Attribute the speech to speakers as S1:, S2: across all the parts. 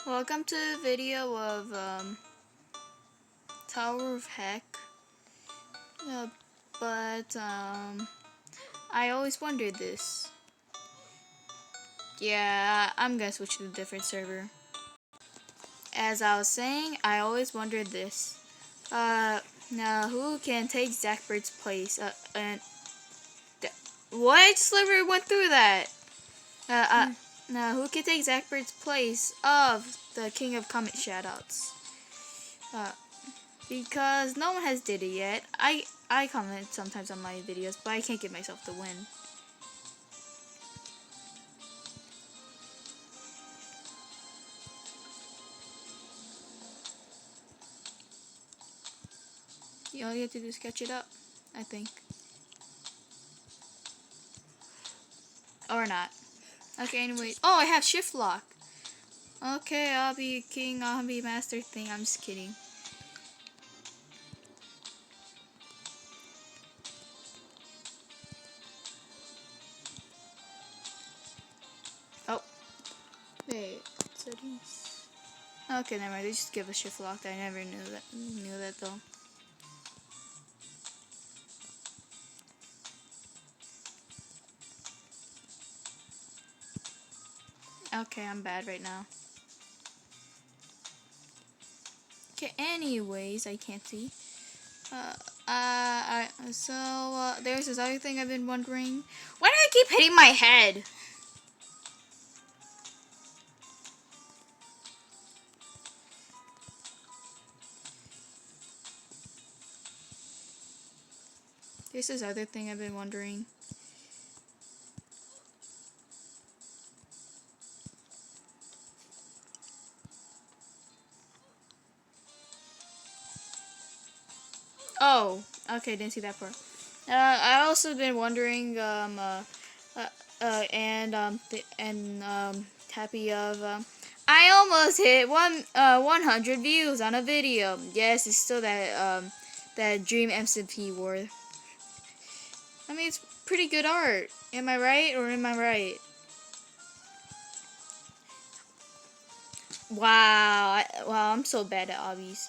S1: Welcome to the video of Tower of Heck. But I always wondered this. Yeah, I'm gonna switch to a different server. As I was saying, I always wondered this. Now who can take Zack Bird's place? What? I just literally went through that. Now who can take Zack Bird's place of the King of Comment shoutouts? Because no one has did it yet. I comment sometimes on my videos, but I can't get myself to win. All you have to do is catch it up, I think. Or not. Okay, anyways. Oh, I have shift lock. Okay, I'll be king, I'll be master thing. I'm just kidding. Oh. Wait, settings. Okay, never mind. They just give a shift lock. I never knew that though. Okay, I'm bad right now. Okay, anyways, I can't see. There's this other thing I've been wondering. Why do I keep hitting my head? There's this other thing I've been wondering. Oh, okay, didn't see that part. I also been wondering, happy of, I almost hit 100 views on a video. Yes, it's still that Dream MCP War. I mean, it's pretty good art. Am I right, or am I right? Wow, I'm so bad at obbies.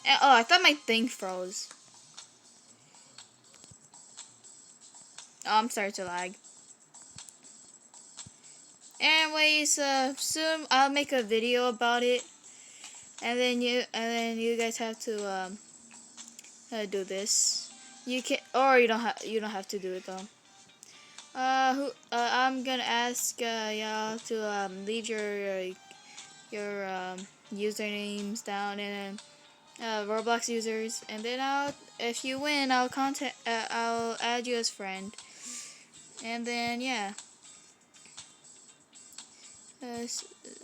S1: Oh, I thought my thing froze. Oh, I'm starting to lag. Anyways, soon I'll make a video about it, and then you guys have to do this. You can, or you don't have to do it though. I'm gonna ask y'all to leave your usernames down and Roblox users, and then if you win, I'll add you as friend, and then yeah.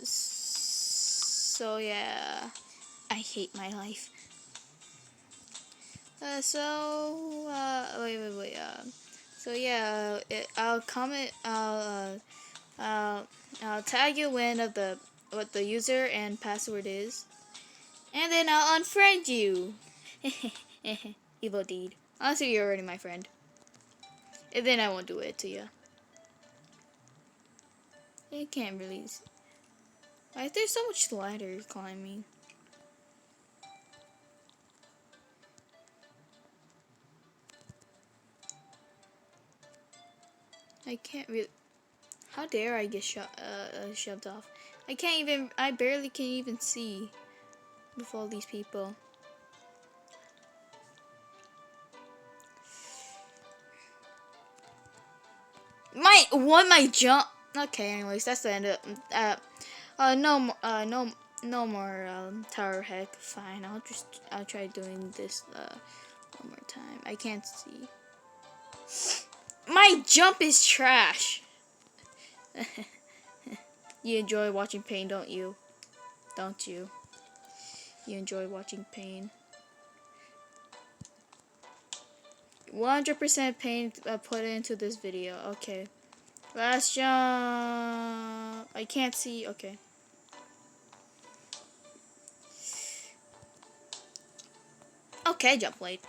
S1: So yeah, I hate my life. Wait. So yeah, I'll comment. I'll tag you in of what the user and password is, and then I'll unfriend you. Evil deed. Honestly, you're already my friend, and then I won't do it to you. It can't really. Why is there so much ladder climbing? I can't really. How dare I get shoved off? I can't even. I barely can even see with all these people. My jump. Okay, anyways, that's the end of. No more Tower Heck. Fine, I'll try doing this one more time. I can't see. My jump is trash. You enjoy watching pain, don't you? Don't you? You enjoy watching pain. 100% pain put into this video. Okay. Last jump. I can't see. Okay. Okay, jump late.